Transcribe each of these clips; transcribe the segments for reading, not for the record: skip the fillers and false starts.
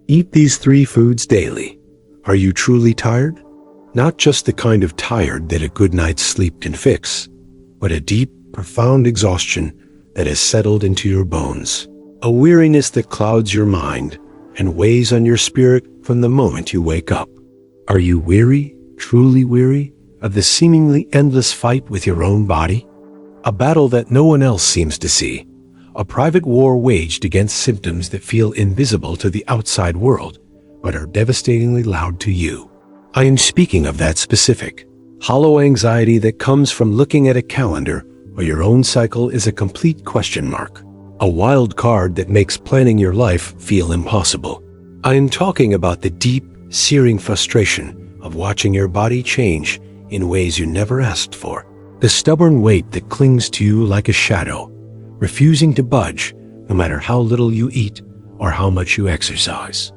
Eat these 3 foods daily. Are you truly tired? Not just the kind of tired that a good night's sleep can fix, but a deep, profound exhaustion that has settled into your bones. A weariness that clouds your mind and weighs on your spirit from the moment you wake up. Are you weary, truly weary, of the seemingly endless fight with your own body? A battle that no one else seems to see. A private war waged against symptoms that feel invisible to the outside world, but are devastatingly loud to you. I am speaking of that specific, hollow anxiety that comes from looking at a calendar where your own cycle is a complete question mark. A wild card that makes planning your life feel impossible. I am talking about the deep, searing frustration of watching your body change in ways you never asked for. The stubborn weight that clings to you like a shadow, refusing to budge no matter how little you eat or how much you exercise.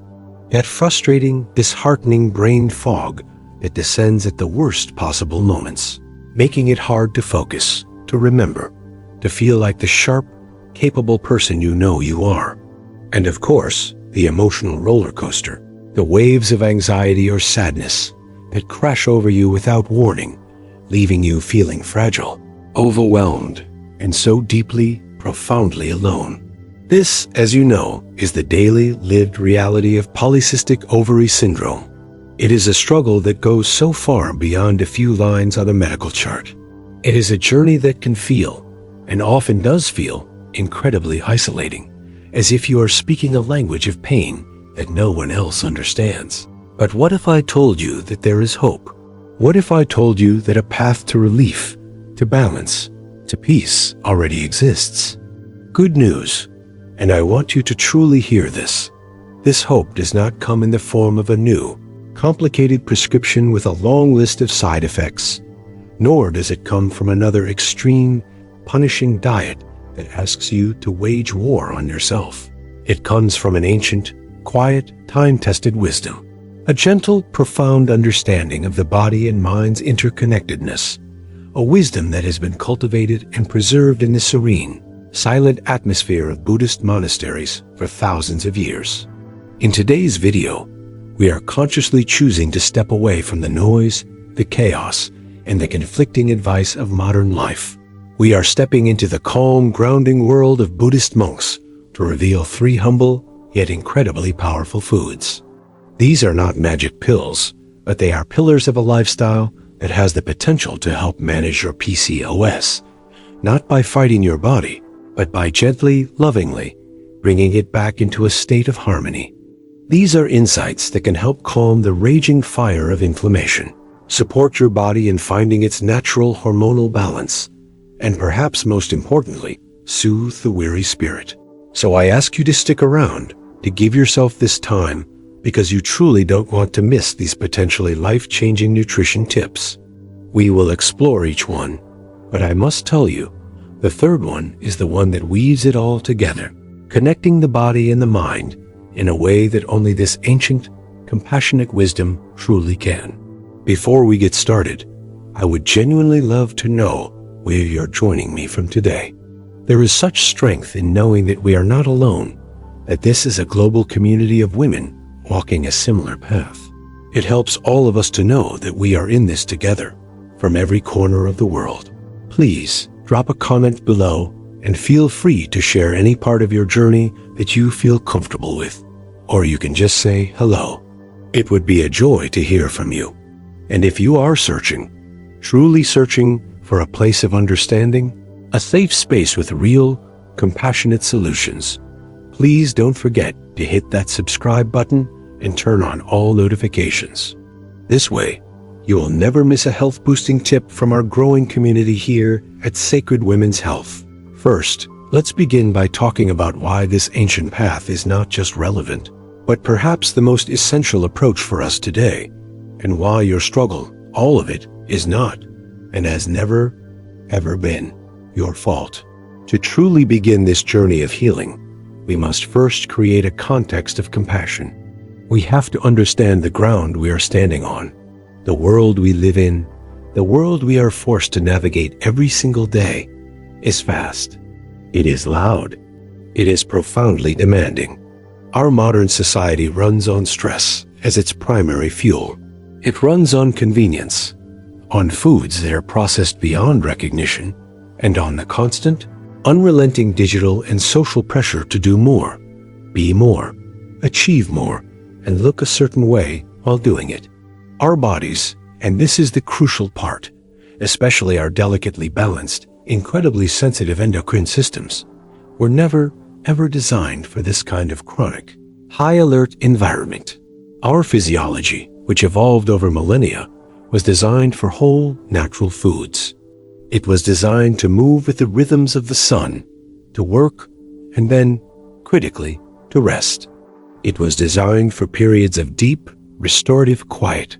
That frustrating, disheartening brain fog that descends at the worst possible moments, making it hard to focus, to remember, to feel like the sharp, capable person you know you are. And of course, the emotional roller coaster, the waves of anxiety or sadness that crash over you without warning, leaving you feeling fragile, overwhelmed, and so deeply, profoundly alone. This, as you know, is the daily lived reality of polycystic ovary syndrome. It is a struggle that goes so far beyond a few lines on a medical chart. It is a journey that can feel, and often does feel, incredibly isolating, as if you are speaking a language of pain that no one else understands. But what if I told you that there is hope? What if I told you that a path to relief, to balance, to peace already exists? Good news. And I want you to truly hear this. This hope does not come in the form of a new, complicated prescription with a long list of side effects, nor does it come from another extreme, punishing diet that asks you to wage war on yourself. It comes from an ancient, quiet, time-tested wisdom, a gentle, profound understanding of the body and mind's interconnectedness, a wisdom that has been cultivated and preserved in the serene, silent atmosphere of Buddhist monasteries for thousands of years. In today's video, we are consciously choosing to step away from the noise, the chaos, and the conflicting advice of modern life. We are stepping into the calm, grounding world of Buddhist monks to reveal 3 humble, yet incredibly powerful foods. These are not magic pills, but they are pillars of a lifestyle that has the potential to help manage your PCOS, not by fighting your body, but by gently, lovingly, bringing it back into a state of harmony. These are insights that can help calm the raging fire of inflammation, support your body in finding its natural hormonal balance, and perhaps most importantly, soothe the weary spirit. So I ask you to stick around, to give yourself this time, because you truly don't want to miss these potentially life-changing nutrition tips. We will explore each one, but I must tell you, the 3rd one is the one that weaves it all together, connecting the body and the mind in a way that only this ancient, compassionate wisdom truly can. Before we get started, I would genuinely love to know where you're joining me from today. There is such strength in knowing that we are not alone, that this is a global community of women walking a similar path. It helps all of us to know that we are in this together, from every corner of the world. Please drop a comment below and feel free to share any part of your journey that you feel comfortable with, or you can just say hello. It would be a joy to hear from you. And if you are searching, truly searching for a place of understanding, a safe space with real, compassionate solutions, please don't forget to hit that subscribe button and turn on all notifications. This way, you will never miss a health-boosting tip from our growing community here at Sacred Women's Health. First, let's begin by talking about why this ancient path is not just relevant, but perhaps the most essential approach for us today, and why your struggle, all of it, is not, and has never, ever been, your fault. To truly begin this journey of healing, we must first create a context of compassion. We have to understand the ground we are standing on, the world we live in, the world we are forced to navigate every single day is fast. It is loud. It is profoundly demanding. Our modern society runs on stress as its primary fuel. It runs on convenience, on foods that are processed beyond recognition, and on the constant, unrelenting digital and social pressure to do more, be more, achieve more, and look a certain way while doing it. Our bodies, and this is the crucial part, especially our delicately balanced, incredibly sensitive endocrine systems, were never, ever designed for this kind of chronic, high-alert environment. Our physiology, which evolved over millennia, was designed for whole, natural foods. It was designed to move with the rhythms of the sun, to work, and then, critically, to rest. It was designed for periods of deep, restorative quiet.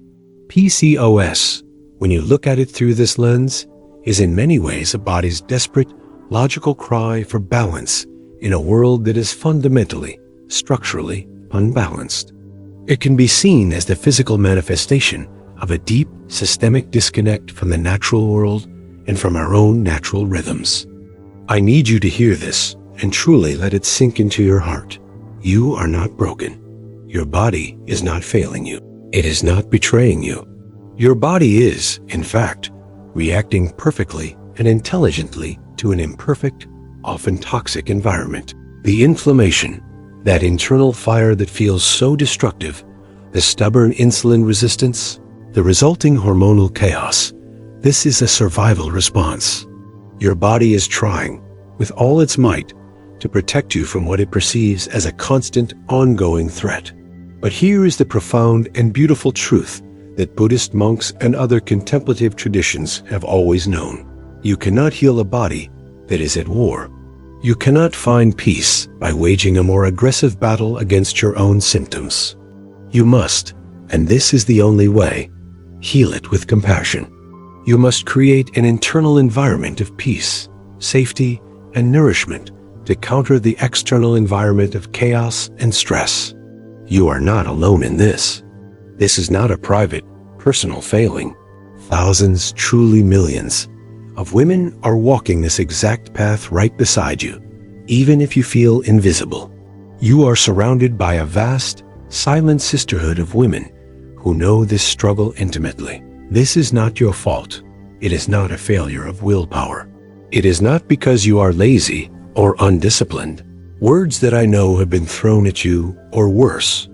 PCOS, when you look at it through this lens, is in many ways a body's desperate, logical cry for balance in a world that is fundamentally, structurally unbalanced. It can be seen as the physical manifestation of a deep, systemic disconnect from the natural world and from our own natural rhythms. I need you to hear this and truly let it sink into your heart. You are not broken. Your body is not failing you. It is not betraying you. Your body is, in fact, reacting perfectly and intelligently to an imperfect, often toxic environment. The inflammation, that internal fire that feels so destructive, the stubborn insulin resistance, the resulting hormonal chaos, this is a survival response. Your body is trying, with all its might, to protect you from what it perceives as a constant, ongoing threat. But here is the profound and beautiful truth that Buddhist monks and other contemplative traditions have always known. You cannot heal a body that is at war. You cannot find peace by waging a more aggressive battle against your own symptoms. You must, and this is the only way, heal it with compassion. You must create an internal environment of peace, safety, and nourishment to counter the external environment of chaos and stress. You are not alone in this. This is not a private, personal failing. Thousands, truly millions, of women are walking this exact path right beside you, even if you feel invisible. You are surrounded by a vast, silent sisterhood of women who know this struggle intimately. This is not your fault. It is not a failure of willpower. It is not because you are lazy or undisciplined. Words that I know have been thrown at you, or worse,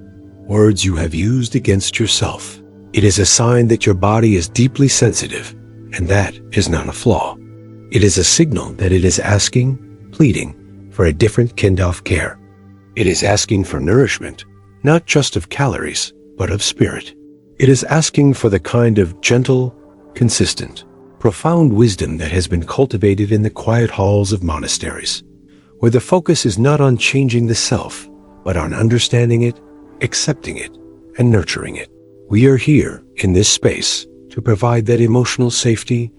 words you have used against yourself. It is a sign that your body is deeply sensitive, and that is not a flaw. It is a signal that it is asking, pleading, for a different kind of care. It is asking for nourishment, not just of calories, but of spirit. It is asking for the kind of gentle, consistent, profound wisdom that has been cultivated in the quiet halls of monasteries, where the focus is not on changing the self, but on understanding it, accepting it, and nurturing it. We are here, in this space, to provide that emotional safety,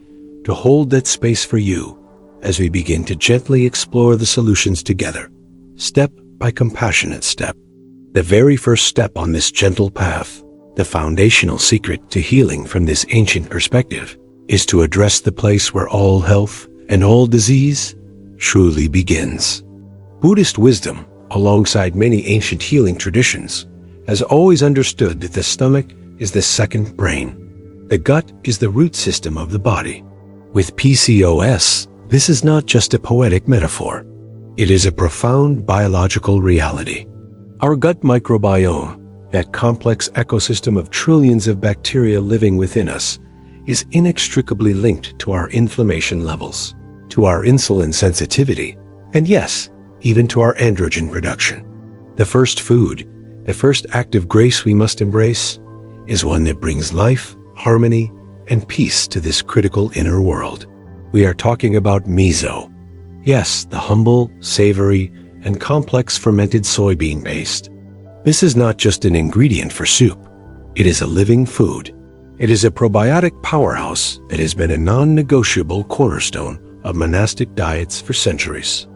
to hold that space for you, as we begin to gently explore the solutions together, step by compassionate step. The very first step on this gentle path, the foundational secret to healing from this ancient perspective, is to address the place where all health and all disease truly begins. Buddhist wisdom, alongside many ancient healing traditions, has always understood that the stomach is the second brain. The gut is the root system of the body. With PCOS, this is not just a poetic metaphor. It is a profound biological reality. Our gut microbiome, that complex ecosystem of trillions of bacteria living within us, is inextricably linked to our inflammation levels, to our insulin sensitivity, and yes, even to our androgen production. The first food, the first act of grace we must embrace, is one that brings life, harmony, and peace to this critical inner world. We are talking about miso. Yes, the humble, savory, and complex fermented soybean paste. This is not just an ingredient for soup. It is a living food. It is a probiotic powerhouse that has been a non-negotiable cornerstone of monastic diets for centuries.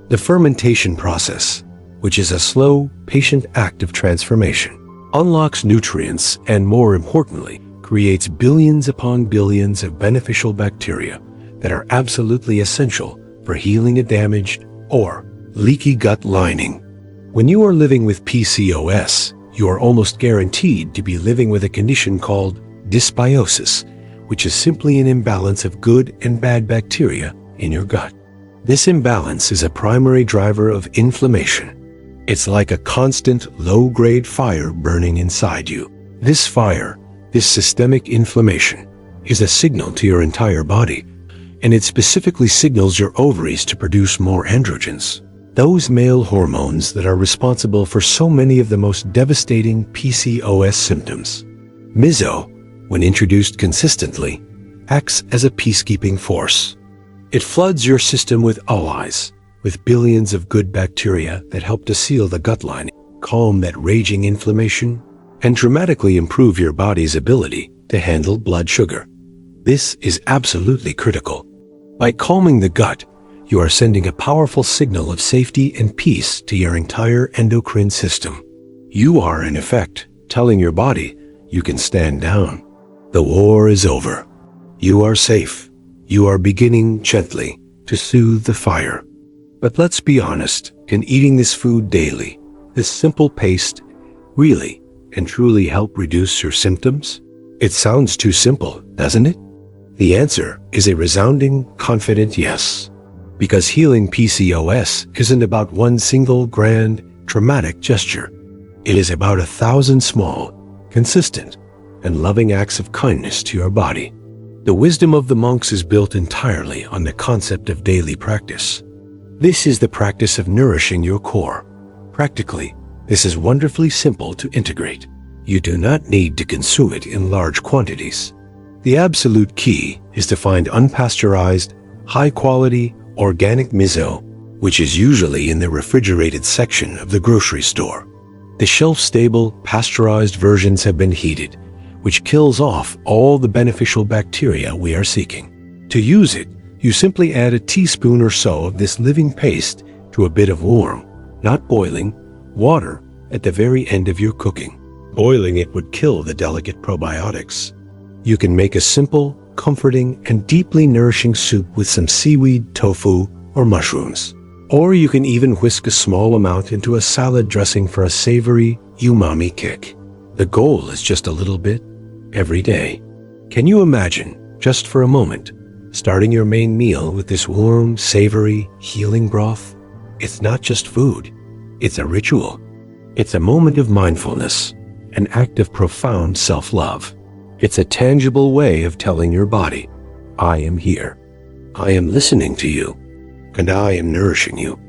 The fermentation process, which is a slow, patient act of transformation, unlocks nutrients and, more importantly, creates billions upon billions of beneficial bacteria that are absolutely essential for healing a damaged or leaky gut lining. When you are living with PCOS, you are almost guaranteed to be living with a condition called dysbiosis, which is simply an imbalance of good and bad bacteria in your gut. This imbalance is a primary driver of inflammation. It's like a constant low-grade fire burning inside you. This fire, this systemic inflammation, is a signal to your entire body, and it specifically signals your ovaries to produce more androgens, those male hormones that are responsible for so many of the most devastating PCOS symptoms. Miso, when introduced consistently, acts as a peacekeeping force. It floods your system with allies, with billions of good bacteria that help to seal the gut lining, calm that raging inflammation, and dramatically improve your body's ability to handle blood sugar. This is absolutely critical. By calming the gut, you are sending a powerful signal of safety and peace to your entire endocrine system. You are, in effect, telling your body you can stand down. The war is over. You are safe. You are beginning gently to soothe the fire. But let's be honest, can eating this food daily, this simple paste, really and truly help reduce your symptoms? It sounds too simple, doesn't it? The answer is a resounding, confident yes. Because healing PCOS isn't about one single grand, dramatic gesture. It is about 1,000 small, consistent, and loving acts of kindness to your body. The wisdom of the monks is built entirely on the concept of daily practice. This is the practice of nourishing your core. Practically, this is wonderfully simple to integrate. You do not need to consume it in large quantities. The absolute key is to find unpasteurized, high-quality, organic miso, which is usually in the refrigerated section of the grocery store. The shelf-stable, pasteurized versions have been heated, which kills off all the beneficial bacteria we are seeking. To use it, you simply add a teaspoon or so of this living paste to a bit of warm, not boiling, water at the very end of your cooking. Boiling it would kill the delicate probiotics. You can make a simple, comforting, and deeply nourishing soup with some seaweed, tofu, or mushrooms. Or you can even whisk a small amount into a salad dressing for a savory, umami kick. The goal is just a little bit every day. Can you imagine, just for a moment, starting your main meal with this warm, savory, healing broth? It's not just food. It's a ritual. It's a moment of mindfulness, an act of profound self-love. It's a tangible way of telling your body, I am here. I am listening to you, and I am nourishing you.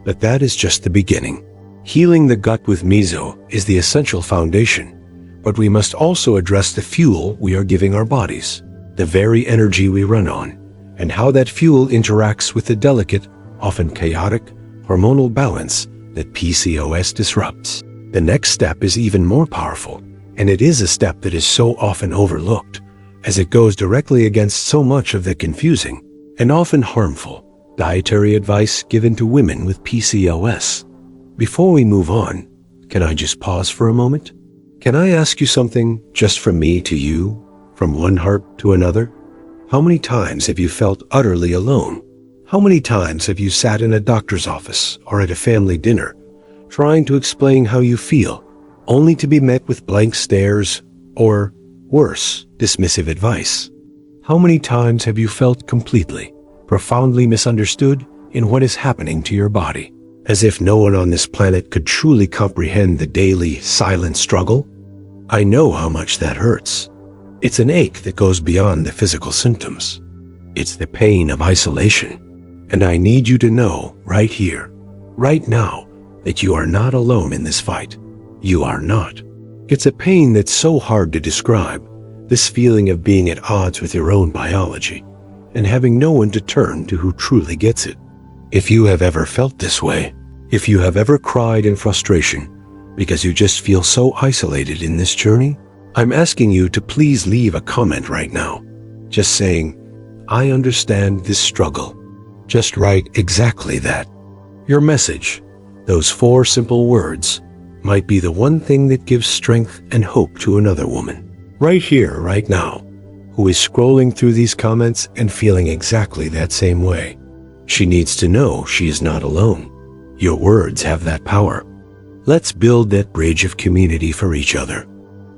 But that is just the beginning. Healing the gut with miso is the essential foundation, but we must also address the fuel we are giving our bodies, the very energy we run on, and how that fuel interacts with the delicate, often chaotic, hormonal balance that PCOS disrupts. The next step is even more powerful, and it is a step that is so often overlooked, as it goes directly against so much of the confusing and often harmful dietary advice given to women with PCOS. Before we move on, can I just pause for a moment? Can I ask you something just from me to you, from one heart to another? How many times have you felt utterly alone? How many times have you sat in a doctor's office or at a family dinner, trying to explain how you feel, only to be met with blank stares or, worse, dismissive advice? How many times have you felt completely, profoundly misunderstood in what is happening to your body, as if no one on this planet could truly comprehend the daily, silent struggle? I know how much that hurts. It's an ache that goes beyond the physical symptoms. It's the pain of isolation. And I need you to know, right here, right now, that you are not alone in this fight. You are not. It's a pain that's so hard to describe, this feeling of being at odds with your own biology, and having no one to turn to who truly gets it. If you have ever felt this way, if you have ever cried in frustration because you just feel so isolated in this journey, I'm asking you to please leave a comment right now, just saying, I understand this struggle. Just write exactly that. Your message, those 4 simple words, might be the one thing that gives strength and hope to another woman, right here, right now, who is scrolling through these comments and feeling exactly that same way. She needs to know she is not alone. Your words have that power. Let's build that bridge of community for each other.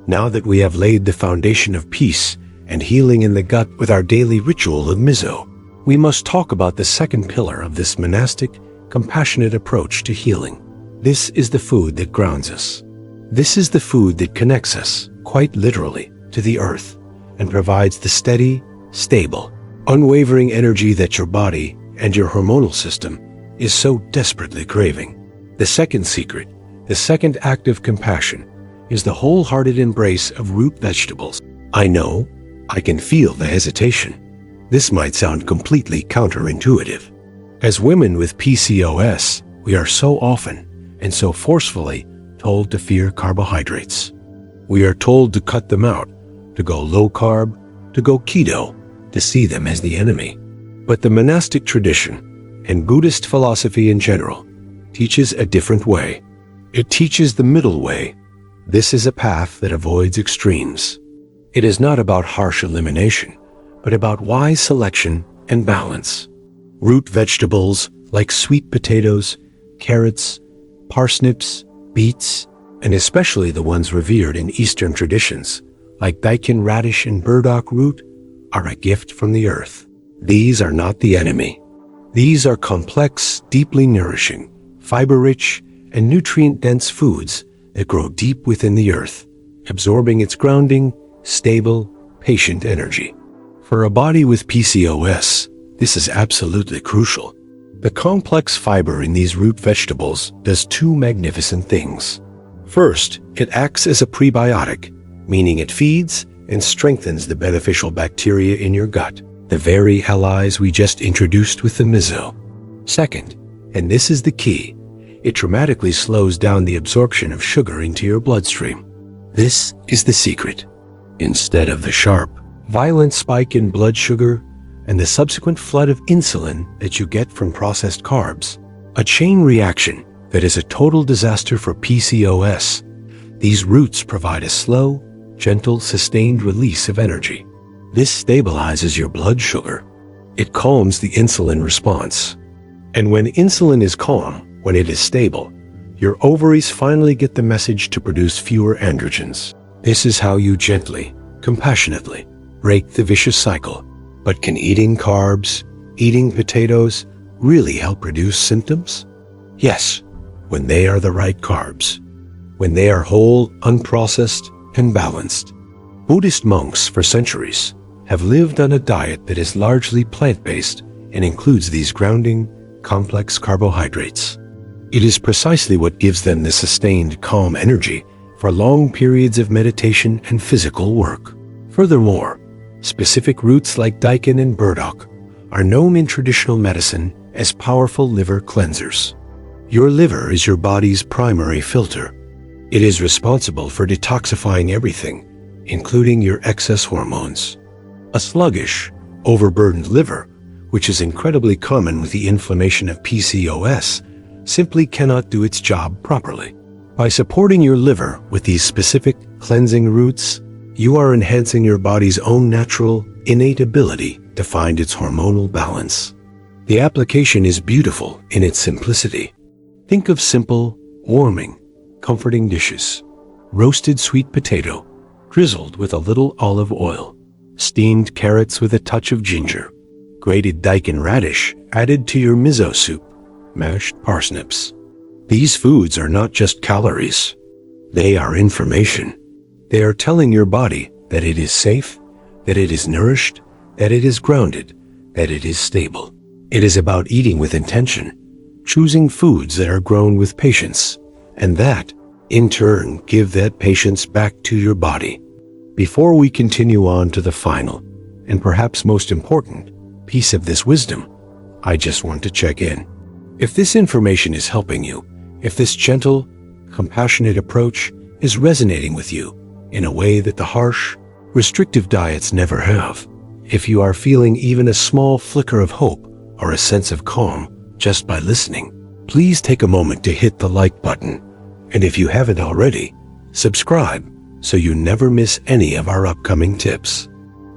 Now that we have laid the foundation of peace and healing in the gut with our daily ritual of miso, we must talk about the second pillar of this monastic, compassionate approach to healing. This is the food that grounds us. This is the food that connects us, quite literally, to the earth and provides the steady, stable, unwavering energy that your body and your hormonal system is so desperately craving. The second secret, the second act of compassion, is the wholehearted embrace of root vegetables. I know, I can feel the hesitation. This might sound completely counterintuitive. As women with PCOS, we are so often and so forcefully told to fear carbohydrates. We are told to cut them out, to go low carb, to go keto, to see them as the enemy. But the monastic tradition, and Buddhist philosophy in general, teaches a different way. It teaches the middle way. This is a path that avoids extremes. It is not about harsh elimination, but about wise selection and balance. Root vegetables like sweet potatoes, carrots, parsnips, beets, and especially the ones revered in Eastern traditions, like daikon radish and burdock root, are a gift from the earth. These are not the enemy. These are complex, deeply nourishing, fiber-rich, and nutrient-dense foods that grow deep within the earth, absorbing its grounding, stable, patient energy. For a body with PCOS, this is absolutely crucial. The complex fiber in these root vegetables does two magnificent things. First, it acts as a prebiotic, meaning it feeds and strengthens the beneficial bacteria in your gut, the very allies we just introduced with the miso. Second, and this is the key, it dramatically slows down the absorption of sugar into your bloodstream. This is the secret. Instead of the sharp, violent spike in blood sugar and the subsequent flood of insulin that you get from processed carbs, a chain reaction that is a total disaster for PCOS, these roots provide a slow, gentle, sustained release of energy. This stabilizes your blood sugar. It calms the insulin response. And when insulin is calm, when it is stable, your ovaries finally get the message to produce fewer androgens. This is how you gently, compassionately break the vicious cycle. But can eating carbs, eating potatoes, really help reduce symptoms? Yes, when they are the right carbs. When they are whole, unprocessed, and balanced. Buddhist monks for centuries have lived on a diet that is largely plant-based and includes these grounding, complex carbohydrates. It is precisely what gives them the sustained, calm energy for long periods of meditation and physical work. Furthermore, specific roots like daikon and burdock are known in traditional medicine as powerful liver cleansers. Your liver is your body's primary filter. It is responsible for detoxifying everything, including your excess hormones. A sluggish, overburdened liver, which is incredibly common with the inflammation of PCOS, simply cannot do its job properly. By supporting your liver with these specific cleansing roots, you are enhancing your body's own natural, innate ability to find its hormonal balance. The application is beautiful in its simplicity. Think of simple, warming, comforting dishes. Roasted sweet potato, drizzled with a little olive oil. Steamed carrots with a touch of ginger. Grated daikon radish added to your miso soup. Mashed parsnips. These foods are not just calories. They are information. They are telling your body that it is safe, that it is nourished, that it is grounded, that it is stable. It is about eating with intention, choosing foods that are grown with patience, and that, in turn, give that patience back to your body. Before we continue on to the final, and perhaps most important, piece of this wisdom, I just want to check in. If this information is helping you, if this gentle, compassionate approach is resonating with you in a way that the harsh, restrictive diets never have, if you are feeling even a small flicker of hope or a sense of calm just by listening, please take a moment to hit the like button. And if you haven't already, subscribe so you never miss any of our upcoming tips.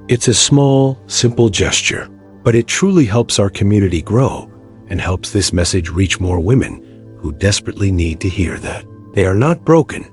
It's a small, simple gesture, but it truly helps our community grow and helps this message reach more women who desperately need to hear that. they are not broken,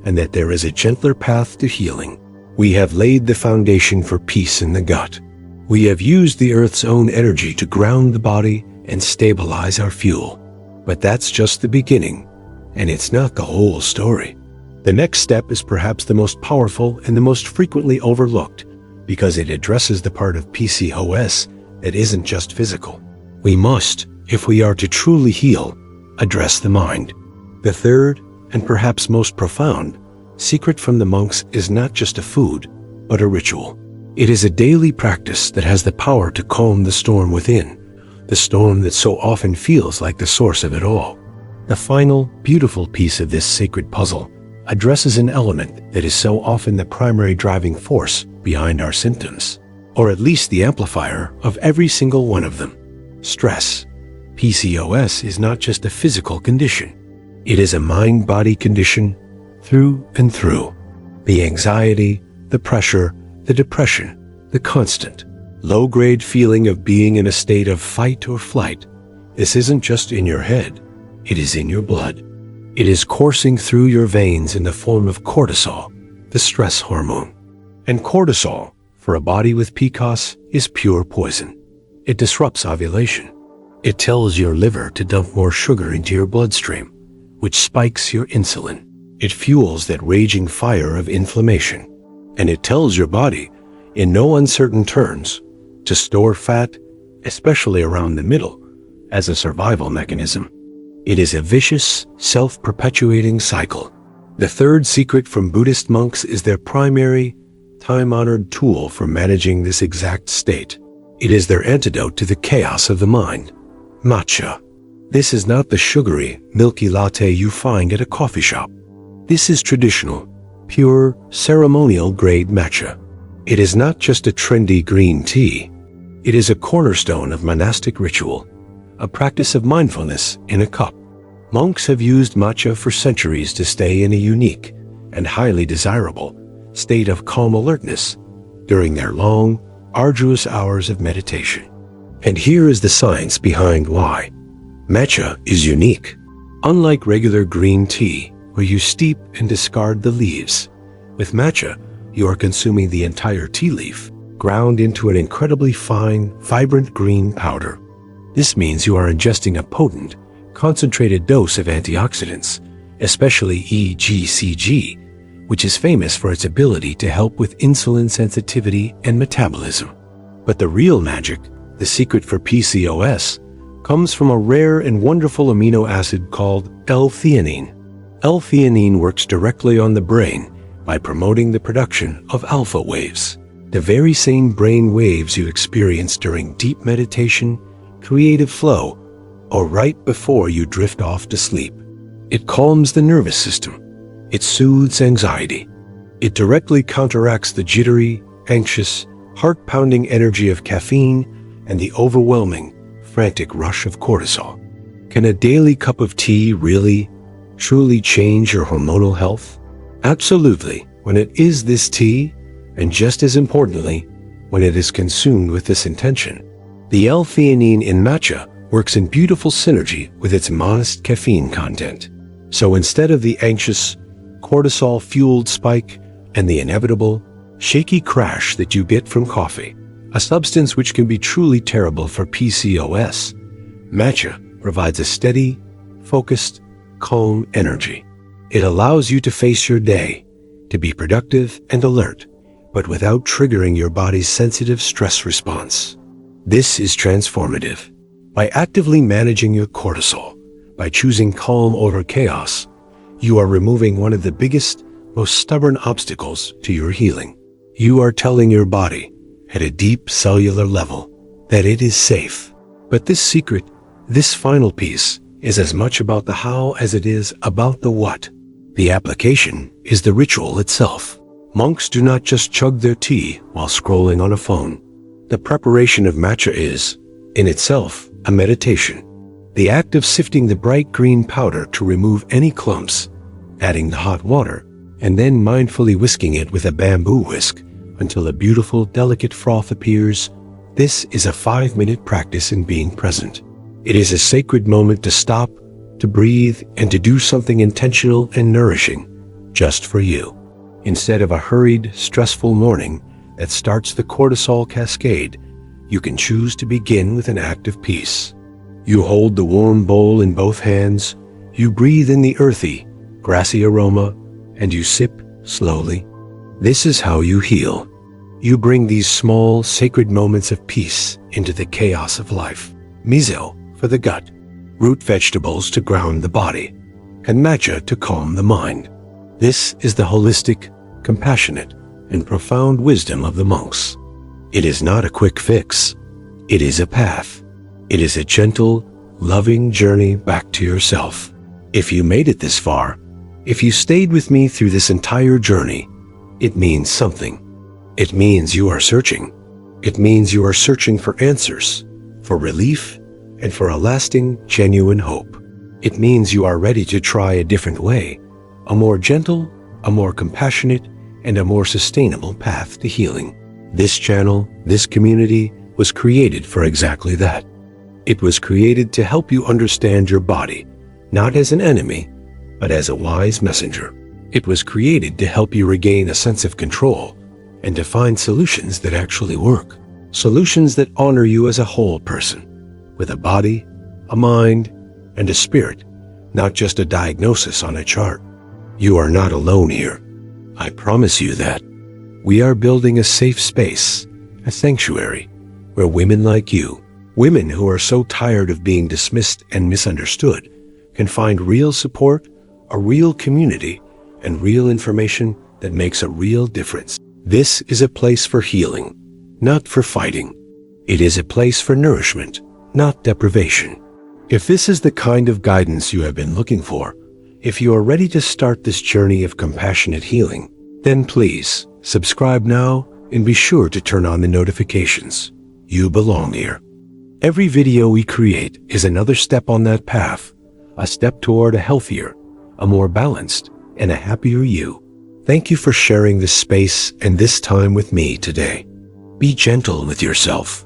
and that there is a gentler path to healing. We have laid the foundation for peace in the gut. We have used the earth's own energy to ground the body and stabilize our fuel. But that's just the beginning, and it's not the whole story. The next step is perhaps the most powerful and the most frequently overlooked, because it addresses the part of PCOS that isn't just physical. We must, if we are to truly heal, address the mind. The third, and perhaps most profound, secret from the monks is not just a food, but a ritual. It is a daily practice that has the power to calm the storm within, the storm that so often feels like the source of it all. The final, beautiful piece of this sacred puzzle addresses an element that is so often the primary driving force behind our symptoms, or at least the amplifier of every single one of them: stress. PCOS is not just a physical condition. It is a mind-body condition through and through. The anxiety, the pressure, the depression, the constant, low-grade feeling of being in a state of fight or flight. This isn't just in your head, it is in your blood. It is coursing through your veins in the form of cortisol, the stress hormone. And cortisol, for a body with PCOS, is pure poison. It disrupts ovulation. It tells your liver to dump more sugar into your bloodstream, which spikes your insulin. It fuels that raging fire of inflammation. And it tells your body, in no uncertain terms, to store fat, especially around the middle, as a survival mechanism. It is a vicious, self-perpetuating cycle. The third secret from Buddhist monks is their primary, time-honored tool for managing this exact state. It is their antidote to the chaos of the mind: matcha. This is not the sugary, milky latte you find at a coffee shop. This is traditional, pure, ceremonial-grade matcha. It is not just a trendy green tea. It is a cornerstone of monastic ritual, a practice of mindfulness in a cup. Monks have used matcha for centuries to stay in a unique and highly desirable state of calm alertness during their long, arduous hours of meditation. And here is the science behind why. Matcha is unique. Unlike regular green tea, where you steep and discard the leaves, with matcha, you are consuming the entire tea leaf, ground into an incredibly fine, vibrant green powder. This means you are ingesting a potent, concentrated dose of antioxidants, especially EGCG, which is famous for its ability to help with insulin sensitivity and metabolism. But the real magic, the secret for PCOS, comes from a rare and wonderful amino acid called L-theanine. L-theanine works directly on the brain by promoting the production of alpha waves, the very same brain waves you experience during deep meditation, creative flow, or right before you drift off to sleep. It calms the nervous system. It soothes anxiety. It directly counteracts the jittery, anxious, heart-pounding energy of caffeine and the overwhelming, frantic rush of cortisol. Can a daily cup of tea really, truly change your hormonal health? Absolutely, when it is this tea, and just as importantly, when it is consumed with this intention. The L-theanine in matcha works in beautiful synergy with its modest caffeine content. So instead of the anxious, cortisol-fueled spike and the inevitable, shaky crash that you get from coffee, a substance which can be truly terrible for PCOS, matcha provides a steady, focused, calm energy. It allows you to face your day, to be productive and alert, but without triggering your body's sensitive stress response. This is transformative. By actively managing your cortisol, by choosing calm over chaos, you are removing one of the biggest, most stubborn obstacles to your healing. You are telling your body, at a deep cellular level, that it is safe. But this secret, this final piece, is as much about the how as it is about the what. The application is the ritual itself. Monks do not just chug their tea while scrolling on a phone. The preparation of matcha is, in itself, a meditation. The act of sifting the bright green powder to remove any clumps, adding the hot water, and then mindfully whisking it with a bamboo whisk until a beautiful, delicate froth appears. This is a 5-minute practice in being present. It is a sacred moment to stop, to breathe, and to do something intentional and nourishing just for you. Instead of a hurried, stressful morning that starts the cortisol cascade, you can choose to begin with an act of peace. You hold the warm bowl in both hands, you breathe in the earthy, grassy aroma, and you sip slowly. This is how you heal. You bring these small, sacred moments of peace into the chaos of life. Miso for the gut, root vegetables to ground the body, and matcha to calm the mind. This is the holistic, compassionate, and profound wisdom of the monks. It is not a quick fix. It is a path. It is a gentle, loving journey back to yourself. If you made it this far, if you stayed with me through this entire journey, it means something. It means you are searching. It means you are searching for answers, for relief, and for a lasting, genuine hope. It means you are ready to try a different way, a more gentle, a more compassionate, and a more sustainable path to healing. This channel, this community, was created for exactly that. It was created to help you understand your body, not as an enemy, but as a wise messenger. It was created to help you regain a sense of control and to find solutions that actually work. Solutions that honor you as a whole person, with a body, a mind, and a spirit, not just a diagnosis on a chart. You are not alone here. I promise you that. We are building a safe space, a sanctuary, where women like you, women who are so tired of being dismissed and misunderstood, can find real support, a real community, and real information that makes a real difference. This is a place for healing, not for fighting. It is a place for nourishment, not deprivation. If this is the kind of guidance you have been looking for, if you are ready to start this journey of compassionate healing, then please subscribe now and be sure to turn on the notifications. You belong here. Every video we create is another step on that path, a step toward a healthier, a more balanced, and a happier you. Thank you for sharing this space and this time with me today. Be gentle with yourself.